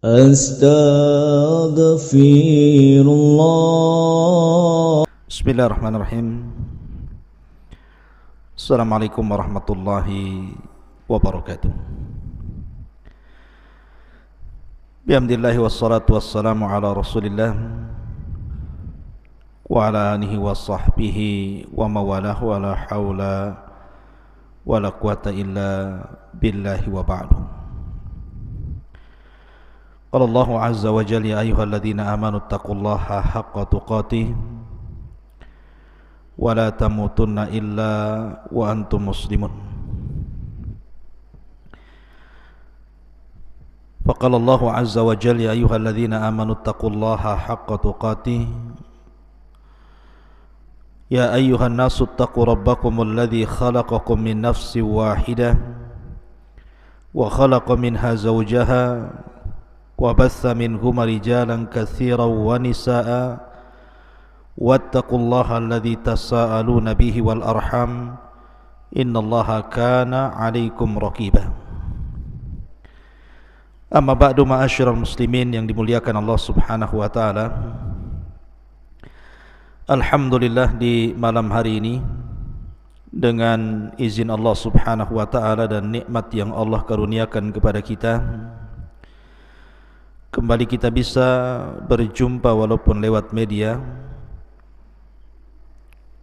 Astaghfirullah. Bismillahirrahmanirrahim. Assalamualaikum warahmatullahi wabarakatuh. Bihamdillahi wassalatu wassalamu ala rasulillah wa ala alihi wa sahbihi wa mawalah wa la hawla wa la quwata illa billahi wa ba'du. Qala Allahu azza wa jalla, ya ayyuhalladzina amanu taqullaha haqqa tuqatih wa la tamutunna illa wa antum muslimun. Faqala Allahu azza wa jalla, ya ayyuhalladzina amanu taqullaha haqqa tuqatih ya ayyuhan nasu taqu rabbakumul ladzi khalaqakum min nafsin wahidah wa khalaqa minha zawjaha wa batha minhuma rijalan katsiran wa nisaa'a wattaqullaha alladzi tasaaluna bihi wal arham innallaha kana 'alaikum raqiba. Amma ba'du, ma'asyiral muslimin yang dimuliakan Allah Subhanahu wa taala. Alhamdulillah, di malam hari ini dengan izin Allah Subhanahu wa taala dan nikmat yang Allah karuniakan kepada kita, kembali kita bisa berjumpa walaupun lewat media.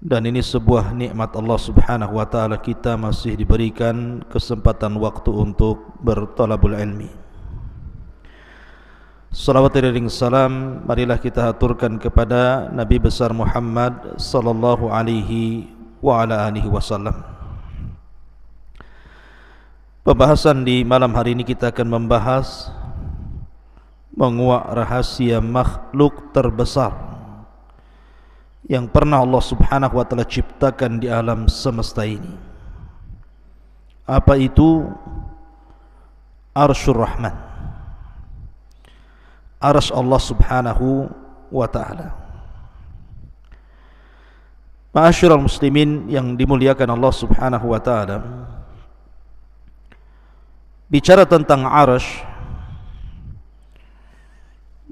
Dan ini sebuah nikmat Allah Subhanahu wa taala, kita masih diberikan kesempatan waktu untuk berthalabul ilmi. Salawat dan salam marilah kita aturkan kepada Nabi besar Muhammad sallallahu alaihi wa ala alihi wasallam. Pembahasan di malam hari ini kita akan membahas menguak rahasia makhluk terbesar yang pernah Allah Subhanahu wa taala ciptakan di alam semesta ini. Apa itu? Arsyur Rahman, arsy Allah Subhanahu wa taala. Ma'asyiral muslimin yang dimuliakan Allah Subhanahu wa taala, bicara tentang arsy,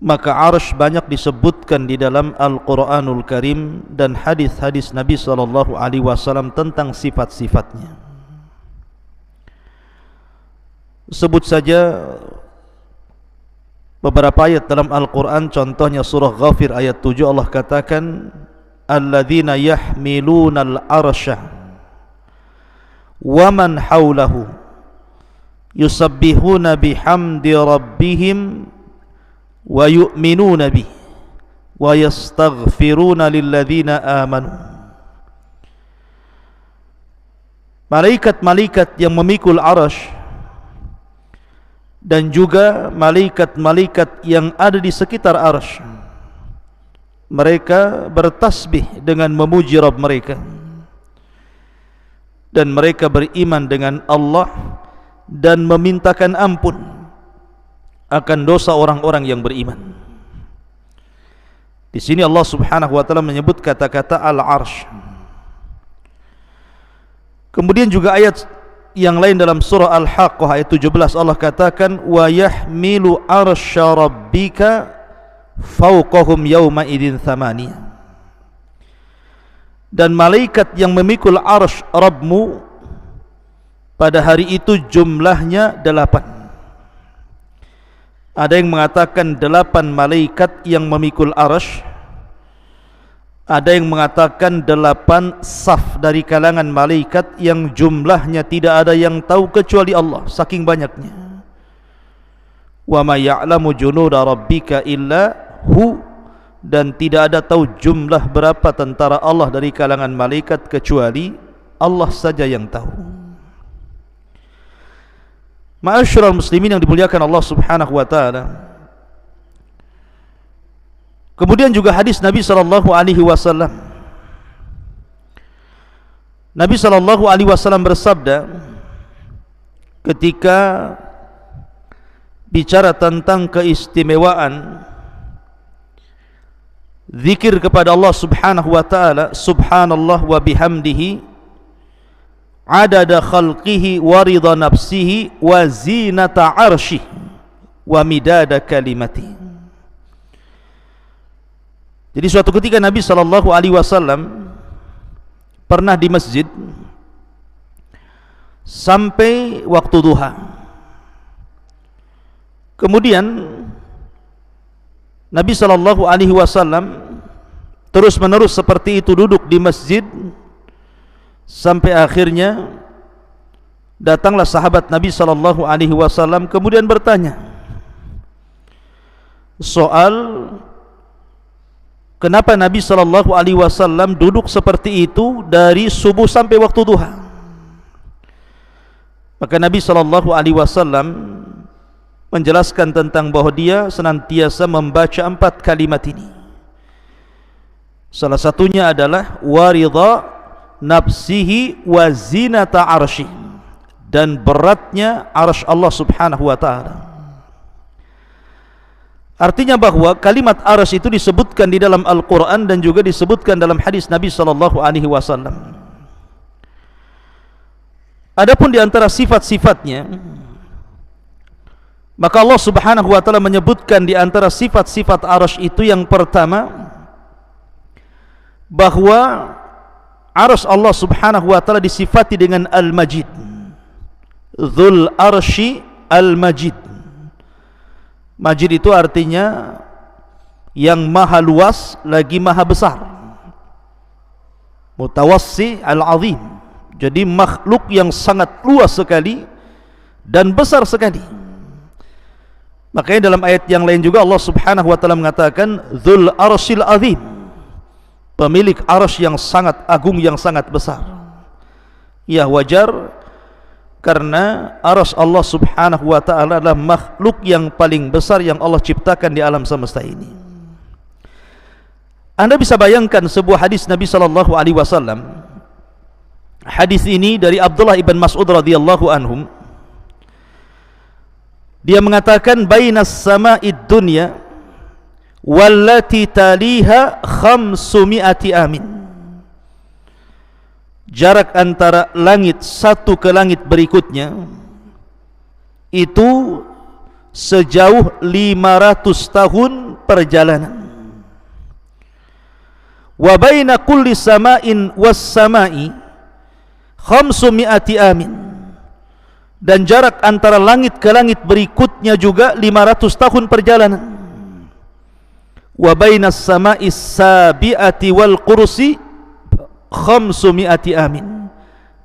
maka arsy banyak disebutkan di dalam Al-Quranul Karim dan hadis-hadis Nabi sallallahu alaihi wasallam tentang sifat-sifatnya. Sebut saja beberapa ayat dalam Al-Quran, contohnya surah Ghafir ayat 7, Allah katakan alladzina yahmilunal arsya wa man hawlahu yusabbihuna bihamdi rabbihim wa yu'minuna bih wa yastaghfiruna lilladzina amanu. Malaikat-malaikat yang memikul arsy dan juga malaikat-malaikat yang ada di sekitar arsy, mereka bertasbih dengan memuji Rabb mereka, dan mereka beriman dengan Allah dan memintakan ampun akan dosa orang-orang yang beriman. Di sini Allah Subhanahu wa taala menyebut kata-kata al-arsy. Kemudian juga ayat yang lain dalam surah Al-Haqqah ayat 17, Allah katakan wa yahmilu arsya rabbika fawqahum yawma idzin thamaniyah. Dan malaikat yang memikul arsy Rabbmu pada hari itu jumlahnya 8. Ada yang mengatakan 8 malaikat yang memikul arsy, ada yang mengatakan 8 saf dari kalangan malaikat yang jumlahnya tidak ada yang tahu kecuali Allah, saking banyaknya. Wa ma ya'lamu junuda rabbika illa hu, dan tidak ada tahu jumlah berapa tentara Allah dari kalangan malaikat kecuali Allah saja yang tahu. Ma'asyiral muslimin yang dimuliakan Allah Subhanahu wa taala. Kemudian juga hadis Nabi sallallahu alaihi wasallam. Nabi sallallahu alaihi wasallam bersabda ketika bicara tentang keistimewaan zikir kepada Allah Subhanahu wa taala, subhanallah wa bihamdihi adada khalqihi wa ridha nafsihi wa zinata arsyih wa midada kalimati. Jadi suatu ketika Nabi SAW pernah di masjid sampai waktu duha. Kemudian Nabi SAW terus menerus seperti itu duduk di masjid sampai akhirnya datanglah sahabat Nabi SAW kemudian bertanya soal kenapa Nabi SAW duduk seperti itu dari subuh sampai waktu duha. Maka Nabi SAW menjelaskan tentang bahwa dia senantiasa membaca 4 kalimat ini. Salah satunya adalah waridha nafsihi wa zinata arsy, dan beratnya arsy Allah Subhanahu wa taala. Artinya bahwa kalimat arsy itu disebutkan di dalam Al-Qur'an dan juga disebutkan dalam hadis Nabi SAW. Adapun di antara sifat-sifatnya, maka Allah Subhanahu wa taala menyebutkan di antara sifat-sifat arsy itu yang pertama bahwa arsy Allah Subhanahu wa taala disifati dengan Al-Majid. Dzul arsy Al-Majid. Majid itu artinya yang maha luas lagi maha besar. Mutawassi al-azim. Jadi makhluk yang sangat luas sekali dan besar sekali. Makanya dalam ayat yang lain juga Allah Subhanahu wa taala mengatakan Dzul arsyil azim, pemilik arsy yang sangat agung, yang sangat besar. Ya, wajar karena arsy Allah Subhanahu wa taala adalah makhluk yang paling besar yang Allah ciptakan di alam semesta ini. Anda bisa bayangkan sebuah hadis Nabi SAW. Hadis ini dari Abdullah ibn Mas'ud radhiyallahu anhum. Dia mengatakan bainas sama'id dunya wallati taliha 500 amin. Jarak antara langit satu ke langit berikutnya itu sejauh 500 tahun perjalanan. Wa baina kulli sama'in was sama'i 500 amin. Dan jarak antara langit ke langit berikutnya juga 500 tahun perjalanan. Wa bainas sama'is sabi'ati wal kursi 500 amin.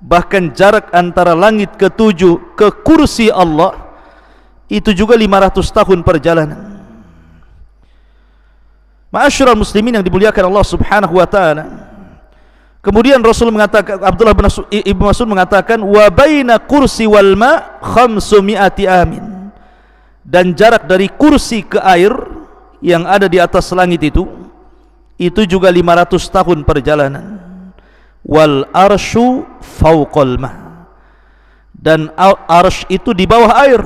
Bahkan jarak antara langit ke-7 ke kursi Allah itu juga 500 tahun perjalanan. Ma'asyiral muslimin yang dimuliakan Allah Subhanahu wa taala. Kemudian Rasul mengatakan, Abdullah bin Ibnu Mas'ud mengatakan wa baina kursi wal ma 500 amin. Dan jarak dari kursi ke air yang ada di atas langit itu juga 500 tahun perjalanan. Wal arsyu fawqal ma. Dan arsy itu di bawah air.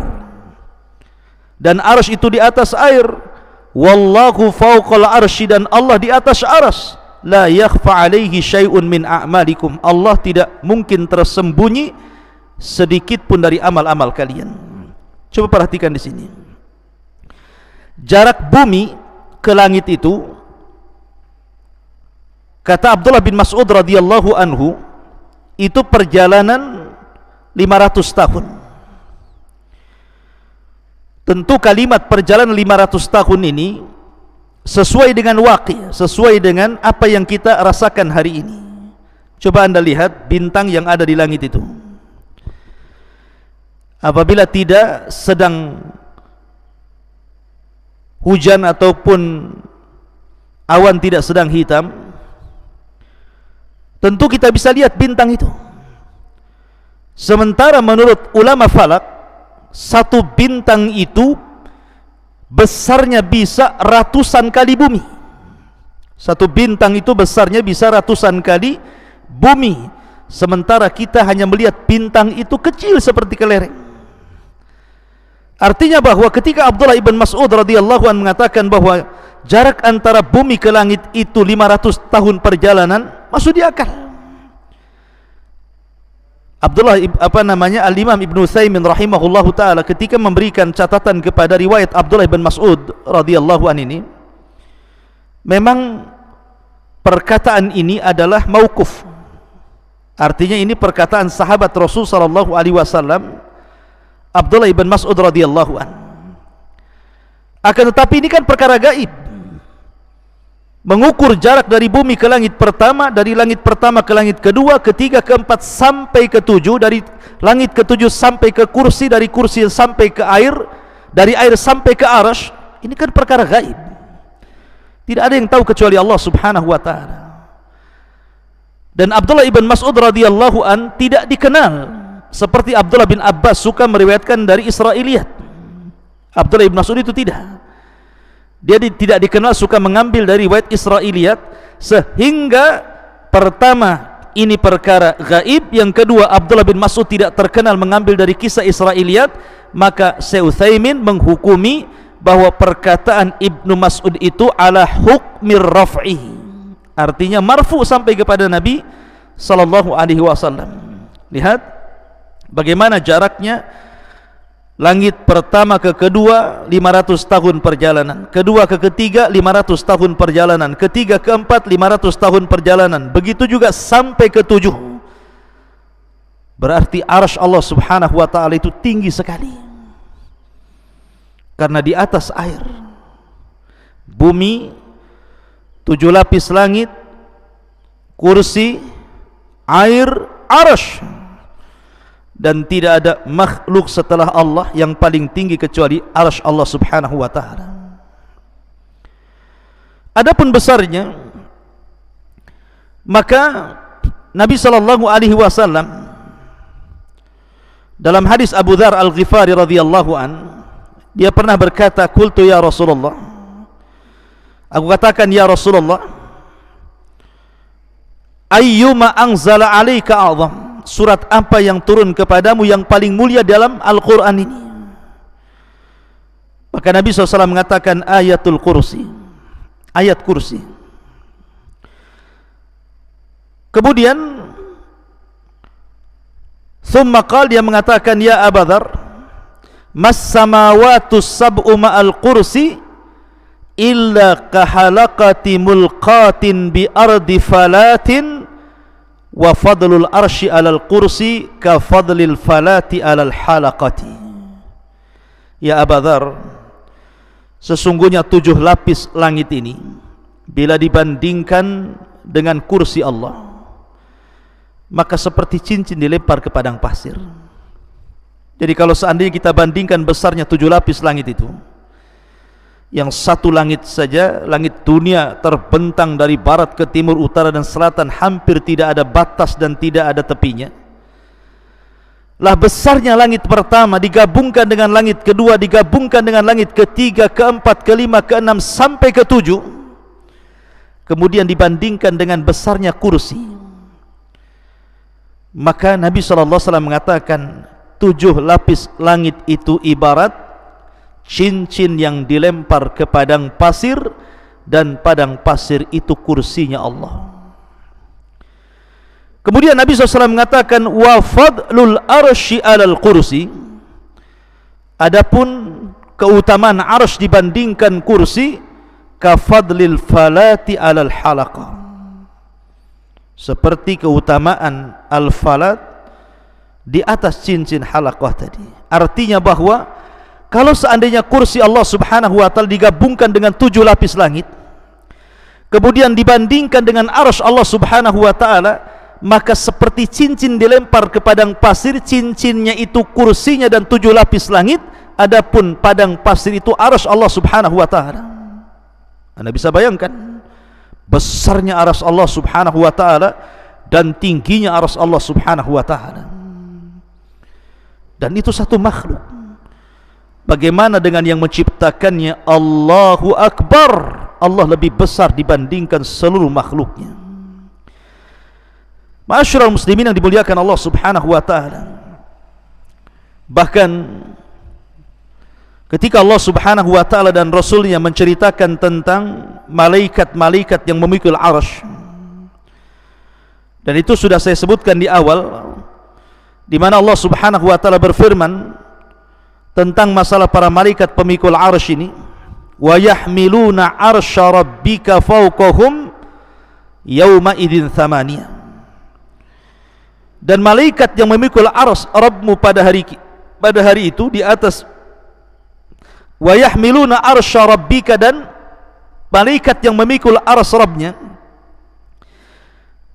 Dan arsy itu di atas air. Wallahu fawqal arsy, dan Allah di atas arsy. La yakhfa alaihi syai'un min a'malikum. Allah tidak mungkin tersembunyi sedikit pun dari amal-amal kalian. Coba perhatikan di sini. Jarak bumi ke langit itu, kata Abdullah bin Mas'ud radhiyallahu anhu, itu perjalanan 500 tahun. Tentu kalimat perjalanan 500 tahun ini sesuai dengan waqi', sesuai dengan apa yang kita rasakan hari ini. Coba Anda lihat bintang yang ada di langit itu. Apabila tidak sedang hujan ataupun awan tidak sedang hitam, tentu kita bisa lihat bintang itu. Sementara menurut ulama falak, satu bintang itu besarnya bisa ratusan kali bumi. Satu bintang itu besarnya bisa ratusan kali bumi. Sementara kita hanya melihat bintang itu kecil seperti kelereng. Artinya bahwa ketika Abdullah ibn Mas'ud radhiyallahu anhu mengatakan bahwa jarak antara bumi ke langit itu 500 tahun perjalanan, masuk di akal. Al-Imam Ibnu Utsaimin rahimahullahu taala ketika memberikan catatan kepada riwayat Abdullah bin Mas'ud radhiyallahu an ini, memang perkataan ini adalah mauquf. Artinya ini perkataan sahabat Rasul sallallahu alaihi wasallam Abdullah bin Mas'ud radhiyallahu an. Akan tetapi ini kan perkara gaib. Mengukur jarak dari bumi ke langit pertama, dari langit pertama ke langit kedua, ketiga, keempat sampai ketujuh, dari langit ketujuh sampai ke kursi, dari kursi sampai ke air, dari air sampai ke arasy. Ini kan perkara gaib. Tidak ada yang tahu kecuali Allah Subhanahu wa taala. Dan Abdullah ibn Mas'ud radhiyallahu an tidak dikenal seperti Abdullah bin Abbas suka meriwayatkan dari Israiliyat. Abdullah ibn Mas'ud itu tidak. Dia tidak dikenal suka mengambil dari riwayat Israiliyat, sehingga pertama ini perkara gaib, yang kedua Abdullah bin Mas'ud tidak terkenal mengambil dari kisah Israiliyat, maka Syekh Utsaimin menghukumi bahwa perkataan Ibnu Mas'ud itu ala hukmir raf'i, artinya marfu sampai kepada Nabi sallallahu alaihi wasallam. Lihat bagaimana jaraknya. Langit pertama ke kedua 500 tahun perjalanan, kedua ke ketiga 500 tahun perjalanan, ketiga ke empat 500 tahun perjalanan, begitu juga sampai ke tujuh. Berarti arsy Allah Subhanahu wa taala itu tinggi sekali, karena di atas air. Bumi 7 lapis langit, kursi, air, arsy. Dan tidak ada makhluk setelah Allah yang paling tinggi kecuali arsy Allah Subhanahu wa taala. Adapun besarnya, maka Nabi sallallahu alaihi wasallam dalam hadis Abu Dzar Al-Ghifari radhiyallahu an, dia pernah berkata, qultu ya Rasulullah, aku katakan ya Rasulullah, ayyuma anzala alaika a'zam, surat apa yang turun kepadamu yang paling mulia dalam Al-Quran ini? Maka Nabi SAW mengatakan ayatul kursi, ayat kursi. Kemudian thumma qala, dia mengatakan ya Abu Dzar, mas samawatu sab'u ma'al kursi illa kahalaqati mulqatin bi ardi falatin wa fadlul arsy alal kursi ka fadlil falati alal halaqati. Ya Abu Dzar, sesungguhnya 7 lapis langit ini bila dibandingkan dengan kursi Allah, maka seperti cincin dilempar ke padang pasir. Jadi kalau seandainya kita bandingkan besarnya 7 lapis langit itu, yang satu langit saja, langit dunia terbentang dari barat ke timur, utara dan selatan, hampir tidak ada batas dan tidak ada tepinya. Lah besarnya langit pertama digabungkan dengan langit kedua, digabungkan dengan langit ketiga, keempat, kelima, keenam sampai ketujuh, kemudian dibandingkan dengan besarnya kursi, maka Nabi SAW mengatakan 7 lapis langit itu ibarat cincin yang dilempar ke padang pasir, dan padang pasir itu kursinya Allah. Kemudian Nabi SAW mengatakan wa fadlul arsy alal kursi, adapun keutamaan arsy dibandingkan kursi, ka fadlil falati alal halaqah, seperti keutamaan al-falat di atas cincin halaqah tadi. Artinya bahwa kalau seandainya kursi Allah Subhanahu wa taala digabungkan dengan 7 lapis langit, kemudian dibandingkan dengan arsy Allah Subhanahu wa taala, maka seperti cincin dilempar ke padang pasir, cincinnya itu kursinya dan 7 lapis langit, adapun padang pasir itu arsy Allah Subhanahu wa taala. Anda bisa bayangkan besarnya arsy Allah Subhanahu wa taala dan tingginya arsy Allah Subhanahu wa taala. Dan itu satu makhluk. Bagaimana dengan yang menciptakannya? Allahu Akbar, Allah lebih besar dibandingkan seluruh makhluknya. Ma'asyiral muslimin yang dimuliakan Allah Subhanahu wa taala, bahkan ketika Allah Subhanahu wa taala dan Rasulnya menceritakan tentang malaikat-malaikat yang memikul arsy, dan itu sudah saya sebutkan di awal, di mana Allah Subhanahu wa taala berfirman tentang masalah para malaikat pemikul arsy ini, wa yahmiluna arsya rabbika fawqahum yauma idzin tsamaniyah. Dan malaikat yang memikul arsy Rabbmu pada hari itu di atas, wa yahmiluna arsya rabbika, dan malaikat yang memikul arsy Rabbnya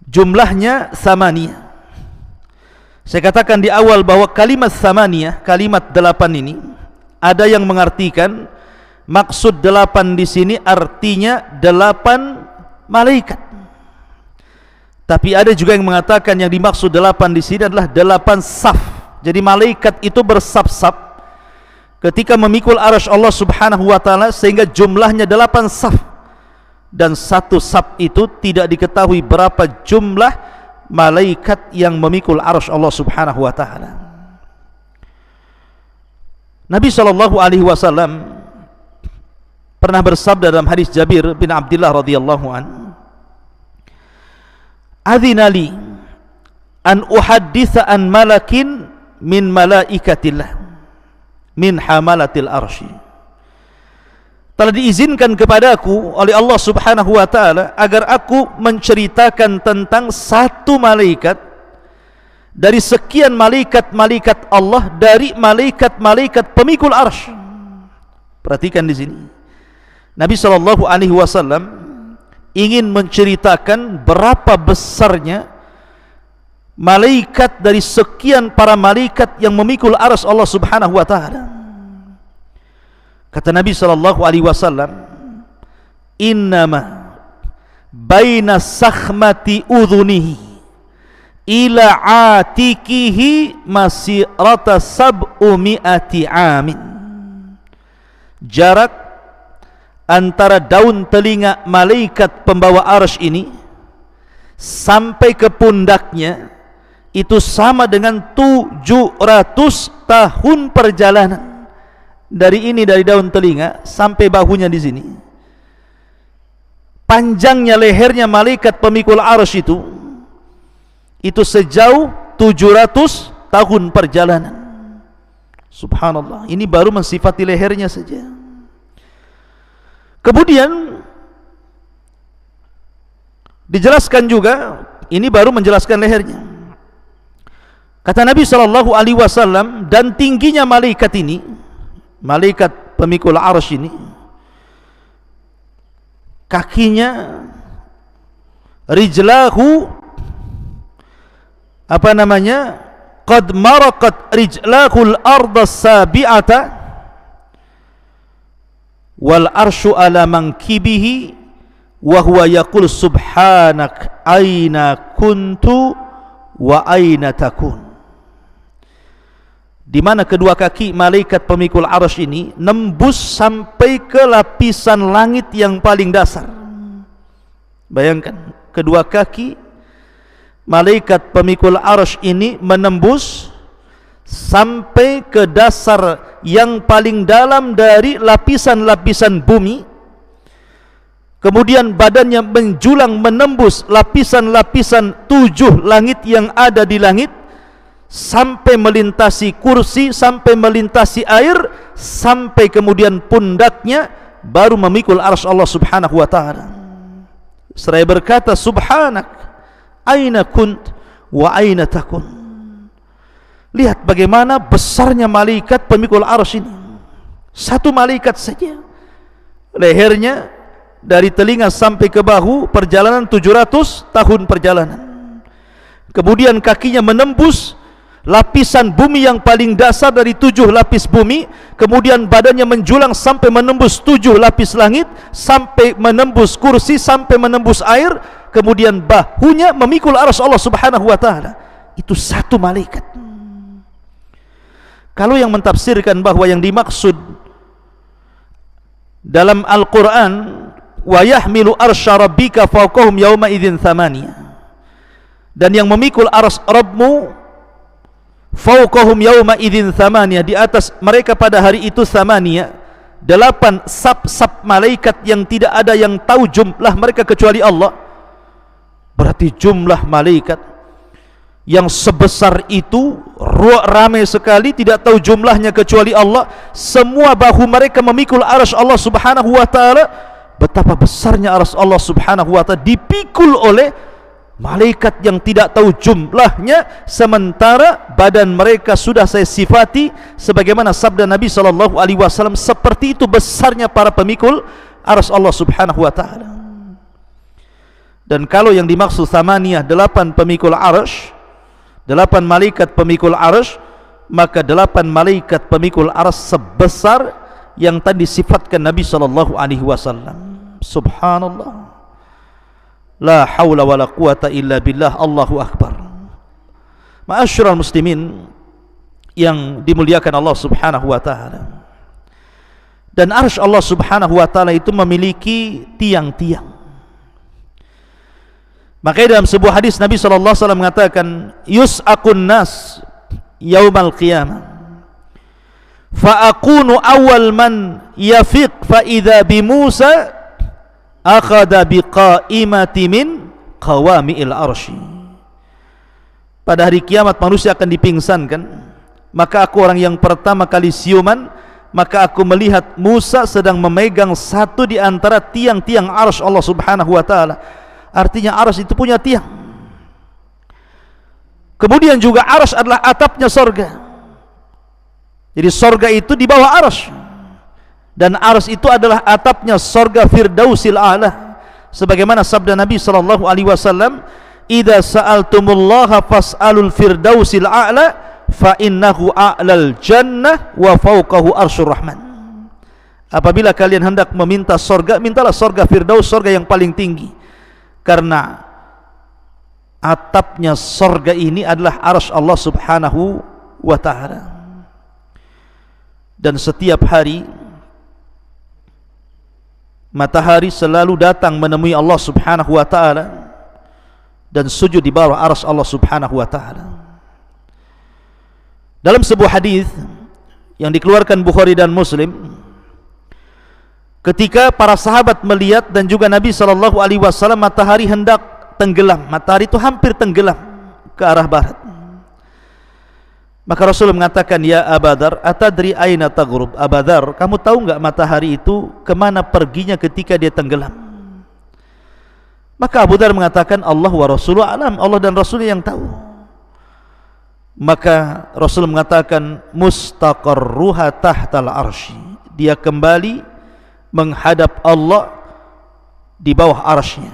jumlahnya tsamaniyah. Saya katakan di awal bahwa kalimat tsamaniyah, kalimat 8 ini, ada yang mengartikan maksud 8 di sini artinya 8 malaikat. Tapi ada juga yang mengatakan yang dimaksud 8 di sini adalah 8 saf. Jadi malaikat itu bersaf-saf ketika memikul arsy Allah Subhanahu wa taala, sehingga jumlahnya 8 saf. Dan satu saf itu tidak diketahui berapa jumlah malaikat yang memikul arsy Allah Subhanahu wa taala. Nabi sallallahu alaihi wasallam pernah bersabda dalam hadis Jabir bin Abdullah radhiyallahu an, "Adzina li an uhadditsa an malakin min malaikatillah min hamalatil arsy." Telah diizinkan kepadaku oleh Allah Subhanahu wa taala agar aku menceritakan tentang satu malaikat dari sekian malaikat-malaikat Allah, dari malaikat-malaikat pemikul arsy. Perhatikan di sini. Nabi sallallahu alaihi wasallam ingin menceritakan berapa besarnya malaikat dari sekian para malaikat yang memikul arsy Allah Subhanahu wa taala. Kata Nabi sallallahu alaihi wasallam, "Innama baina sakhmati udhunihi ila atikihi masirata sab'umi'ati amin." Jarak antara daun telinga malaikat pembawa arsy ini sampai ke pundaknya itu sama dengan 700 tahun perjalanan. Dari daun telinga sampai bahunya di sini. Panjangnya lehernya malaikat pemikul arsy itu sejauh 700 tahun perjalanan. Subhanallah, ini baru mensifati lehernya saja. Kemudian dijelaskan juga, ini baru menjelaskan lehernya. Kata Nabi sallallahu alaihi wasallam, dan tingginya malaikat ini, malaikat pemikul arsy ini, kakinya, rijlahu, qad maraqat rijlahul arda sabi'ata wal arsyu ala mankibihi wa huwa yaqul subhanak aina kuntu wa aina takun. Di mana kedua kaki malaikat pemikul arsy ini nembus sampai ke lapisan langit yang paling dasar. Bayangkan, kedua kaki malaikat pemikul arsy ini menembus sampai ke dasar yang paling dalam dari lapisan-lapisan bumi. Kemudian badannya menjulang menembus lapisan-lapisan 7 langit yang ada di langit, sampai melintasi kursi, sampai melintasi air, sampai kemudian pundaknya baru memikul arsy Allah Subhanahu wa taala. Seraya berkata, subhanak aina kunt wa aina takun. Lihat bagaimana besarnya malaikat pemikul arsy ini. Satu malaikat saja, lehernya dari telinga sampai ke bahu, perjalanan 700 tahun perjalanan. Kemudian kakinya menembus lapisan bumi yang paling dasar dari 7 lapis bumi, kemudian badannya menjulang sampai menembus 7 lapis langit, sampai menembus kursi, sampai menembus air, kemudian bahunya memikul arsy Allah Subhanahu wa taala. Itu satu malaikat. Kalau yang mentafsirkan bahwa yang dimaksud dalam Al-Quran wa yahmilu arsya rabbika fawqahum yauma idzin tsamaniyah, dan yang memikul arsy Rabbmu fawqahum yauma idzin tsamaniyah, di atas mereka pada hari itu tsamaniyah, 8 sab-sab malaikat yang tidak ada yang tahu jumlah mereka kecuali Allah. Berarti jumlah malaikat yang sebesar itu ramai sekali, tidak tahu jumlahnya kecuali Allah. Semua bahu mereka memikul arsy Allah Subhanahu wa taala. Betapa besarnya arsy Allah Subhanahu wa taala dipikul oleh malaikat yang tidak tahu jumlahnya, sementara badan mereka sudah saya sifati sebagaimana sabda Nabi SAW, seperti itu besarnya para pemikul arsy Allah Subhanahu wa taala. Dan kalau yang dimaksud thamaniyah 8 pemikul arsy, 8 malaikat pemikul arsy, maka 8 malaikat pemikul arsy sebesar yang tadi sifatkan Nabi SAW. Subhanallah, la haula wala quwata illa billah. Allahu akbar. Ma'asyiral muslimin yang dimuliakan Allah Subhanahu wa taala. Dan arsy Allah Subhanahu wa taala itu memiliki tiang-tiang. Makanya dalam sebuah hadis Nabi SAW mengatakan, yus'akun nas yaumal qiyamah fa akunu awal man yafiq fa idza bi Musa akhadha bi qa'imati min qawami'il arsy. Pada hari kiamat manusia akan dipingsankan, maka aku orang yang pertama kali siuman, maka aku melihat Musa sedang memegang satu di antara tiang-tiang arsy Allah Subhanahu wa taala. Artinya arsy itu punya tiang. Kemudian juga arsy adalah atapnya sorga. Jadi sorga itu di bawah arsy, dan arsy itu adalah atapnya sorga Firdausil A'la. Sebagaimana sabda Nabi SAW, idza sa'altumullaha fas'alul Firdausil A'la fa innahu a'lal jannah wa fawqahu arsyur rahman. Apabila kalian hendak meminta sorga, mintalah sorga Firdaus, sorga yang paling tinggi, karena atapnya sorga ini adalah arsy Allah Subhanahu wa ta'ala. Dan setiap hari matahari selalu datang menemui Allah Subhanahu wa ta'ala dan sujud di bawah arsy Allah Subhanahu wa ta'ala. Dalam sebuah hadis yang dikeluarkan Bukhari dan Muslim, ketika para sahabat melihat dan juga Nabi SAW, matahari hendak tenggelam, matahari itu hampir tenggelam ke arah barat. Maka Rasul mengatakan, ya Abadar, atadri aina taghrub? Abadar, kamu tahu enggak matahari itu kemana perginya ketika dia tenggelam? Maka Abu Dzar mengatakan, Allah wa Rasuluhu alam, Allah dan Rasulnya yang tahu. Maka Rasul mengatakan, mustaqarruha tahtal arsy, dia kembali menghadap Allah di bawah arsy-Nya.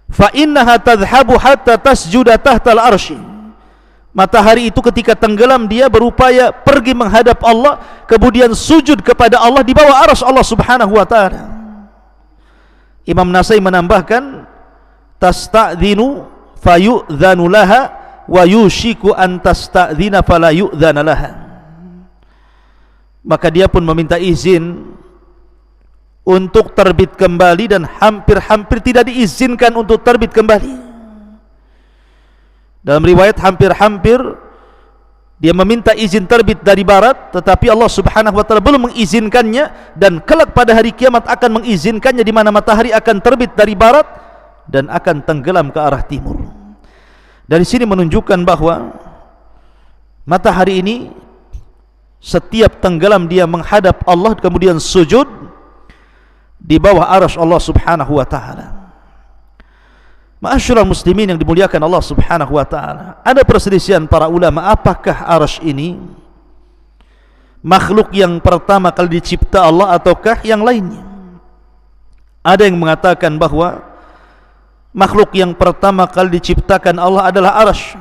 Fa innaha tadhhabu hatta tasjuda tahtal arsy. Matahari itu ketika tenggelam dia berupaya pergi menghadap Allah, kemudian sujud kepada Allah di bawah arsy Allah Subhanahu wa taala. Imam Nasai menambahkan, tasta'dhinu fayu'dhanu laha wa yushiku an tasta'dhina fala yu'dhana laha. Maka dia pun meminta izin untuk terbit kembali, dan hampir-hampir tidak diizinkan untuk terbit kembali. Dalam riwayat hampir-hampir dia meminta izin terbit dari barat, tetapi Allah Subhanahu wa taala belum mengizinkannya, dan kelak pada hari kiamat akan mengizinkannya, di mana matahari akan terbit dari barat dan akan tenggelam ke arah timur. Dari sini menunjukkan bahwa matahari ini setiap tenggelam dia menghadap Allah, kemudian sujud di bawah arsy Allah Subhanahu wa taala. Ma'asyiral muslimin yang dimuliakan Allah Subhanahu wa taala, ada perselisihan para ulama, apakah arsy ini makhluk yang pertama kali dicipta Allah ataukah yang lainnya? Ada yang mengatakan bahwa makhluk yang pertama kali diciptakan Allah adalah arsy,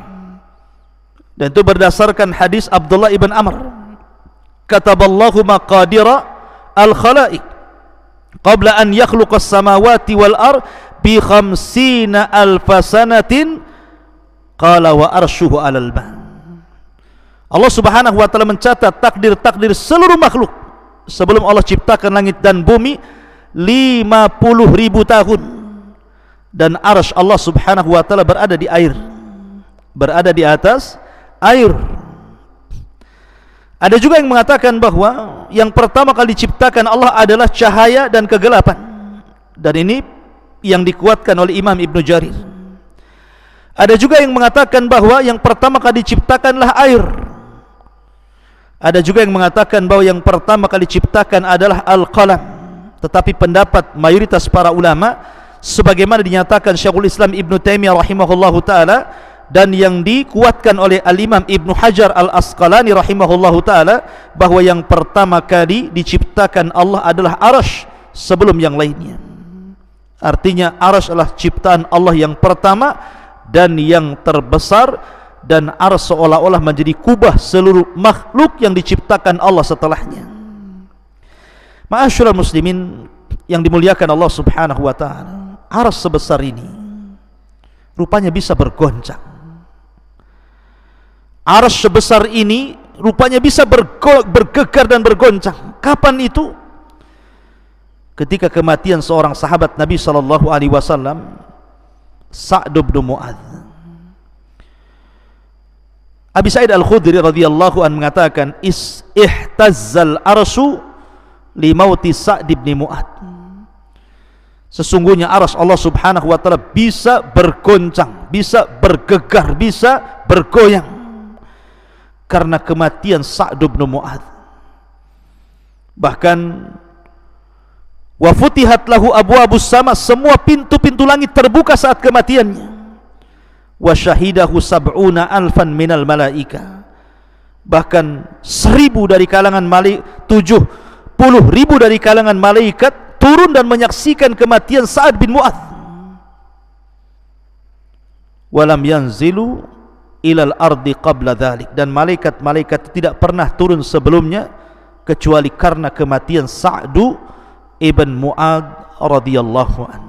dan itu berdasarkan hadis Abdullah ibn Amr, kataballahu maqadira al-khalaiq qabla an yakhluqas samawati wal ard bi 50 alfa sanatin qala wa arshuhu 'alal ma. Allah Subhanahu wa taala mencatat takdir-takdir seluruh makhluk sebelum Allah ciptakan langit dan bumi 50.000 tahun, dan arsy Allah Subhanahu wa taala berada di air, berada di atas air. Ada juga yang mengatakan bahwa yang pertama kali diciptakan Allah adalah cahaya dan kegelapan, dan ini yang dikuatkan oleh Imam Ibn Jarir. Ada juga yang mengatakan bahwa yang pertama kali diciptakanlah air. Ada juga yang mengatakan bahwa yang pertama kali diciptakan adalah al-qalam. Tetapi pendapat mayoritas para ulama, sebagaimana dinyatakan Syekhul Islam Ibn Taimiyah rahimahullahu ta'ala, dan yang dikuatkan oleh Al-Imam Ibn Hajar Al-Asqalani rahimahullahu ta'ala, bahwa yang pertama kali diciptakan Allah adalah arash sebelum yang lainnya. Artinya arash adalah ciptaan Allah yang pertama dan yang terbesar, dan arash seolah-olah menjadi kubah seluruh makhluk yang diciptakan Allah setelahnya. Ma'asyiral muslimin yang dimuliakan Allah subhanahu wa ta'ala, arash sebesar ini rupanya bisa bergoncang. Arash sebesar ini rupanya bisa bergegar dan bergoncang. Kapan itu? Ketika kematian seorang sahabat Nabi sallallahu alaihi wasallam, Sa'd bin Mu'adz. Abi Sa'id Al-Khudri radhiyallahu anhu mengatakan, ihtazzal arsy li mauti Sa'd bin Mu'adz. Sesungguhnya arsy Allah subhanahu wa ta'ala bisa bergoncang, bisa bergegar, bisa bergoyang karena kematian Sa'd bin Mu'adz. Bahkan wa futihat lahu abwabus sama, semua pintu-pintu langit terbuka saat kematiannya. Wa syahidahu sab'una alfan minal malaika, bahkan 1000 dari kalangan malaikat, 70.000 dari kalangan malaikat turun dan menyaksikan kematian Sa'd bin Mu'adz. Walam yanzilu ilal ardi qabla dhalik, dan malaikat-malaikat tidak pernah turun sebelumnya kecuali karena kematian Sa'd ibn Mu'adz radhiyallahu an.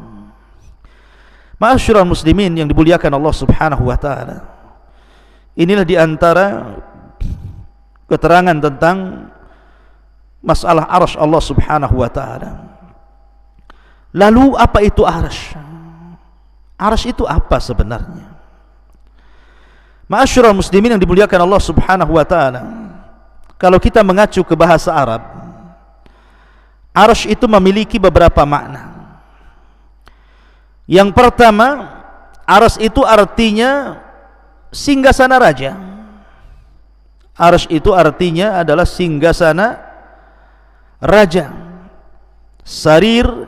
Ma'asyiral muslimin yang dimuliakan Allah subhanahu wa ta'ala, inilah diantara keterangan tentang masalah arsy Allah subhanahu wa ta'ala. Lalu apa itu arsy? Arsy itu apa sebenarnya? Ma'asyiral muslimin yang dimuliakan Allah subhanahu wa ta'ala, kalau kita mengacu ke bahasa Arab, arsy itu memiliki beberapa makna. Yang pertama, arsy itu artinya singgasana raja. Arsy itu artinya adalah singgasana raja. Sarir,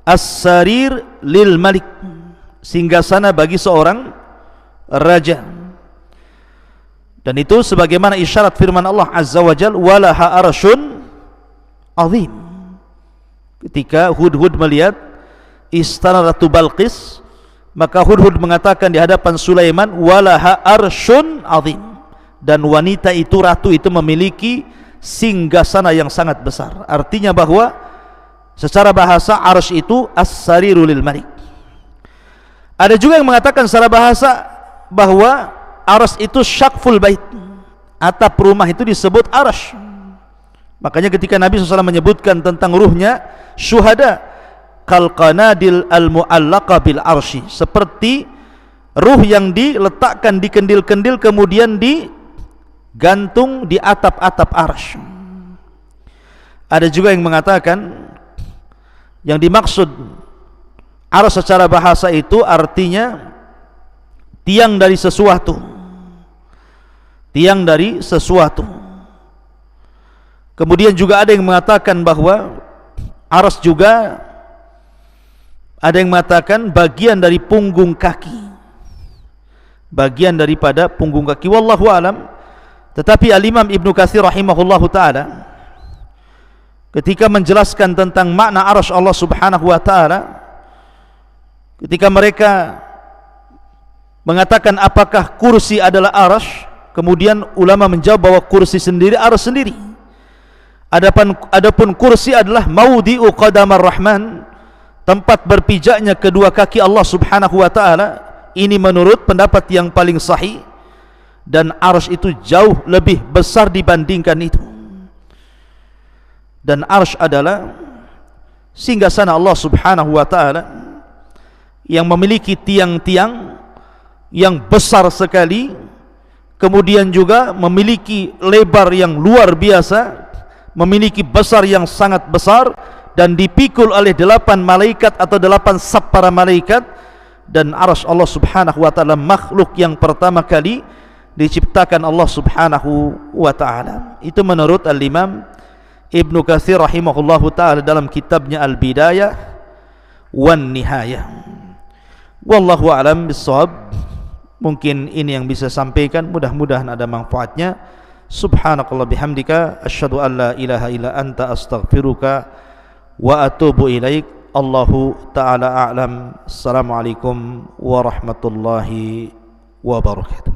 as-sarir lil malik, singgasana bagi seorang raja. Dan itu sebagaimana isyarat firman Allah azza wa jalla, walaha arsyun azim. Ketika Hudhud melihat istana Ratu Balqis, maka Hudhud mengatakan di hadapan Sulaiman, walaha arsyun azim, dan wanita itu, ratu itu memiliki singgasana yang sangat besar. Artinya bahwa secara bahasa arsy itu as-sariru lil malik. Ada juga yang mengatakan secara bahasa bahwa arsy itu syaqful bait, atap rumah itu disebut arsy. Makanya ketika Nabi SAW menyebutkan tentang ruhnya syuhada, kal qanadil al mu'allaqa bil arsy, seperti ruh yang diletakkan di kendil-kendil kemudian digantung di atap-atap arsy. Ada juga yang mengatakan yang dimaksud arsy secara bahasa itu artinya tiang dari sesuatu, tiang dari sesuatu. Kemudian juga ada yang mengatakan bahwa arsy juga, ada yang mengatakan bagian dari punggung kaki, bagian daripada punggung kaki, wallahu alam. Tetapi Al-Imam Ibnu Katsir rahimahullahu ta'ala ketika menjelaskan tentang makna arsy Allah subhanahu wa ta'ala, ketika mereka mengatakan apakah kursi adalah arsy, kemudian ulama menjawab bahwa kursi sendiri arsy sendiri. Adapun kursi adalah maudhi'u qadamar rahman, tempat berpijaknya kedua kaki Allah subhanahu wa ta'ala. Ini menurut pendapat yang paling sahih, dan arsy itu jauh lebih besar dibandingkan itu. Dan arsy adalah singgasana Allah subhanahu wa ta'ala yang memiliki tiang-tiang yang besar sekali, kemudian juga memiliki lebar yang luar biasa, memiliki besar yang sangat besar, dan dipikul oleh 8 malaikat atau 8 saf para malaikat, dan arsy Allah Subhanahu wa taala makhluk yang pertama kali diciptakan Allah Subhanahu wa taala. Itu menurut Al-Imam Ibnu Katsir rahimahullahu taala dalam kitabnya Al-Bidayah wan Nihayah. Wallahu a'lam bissawab. Mungkin ini yang bisa sampaikan, mudah-mudahan ada manfaatnya. Subhanakallah bihamdika asyhadu an la ilaha illa anta astaghfiruka wa atubu ilaik. Allahu ta'ala a'lam. Assalamualaikum warahmatullahi wabarakatuh.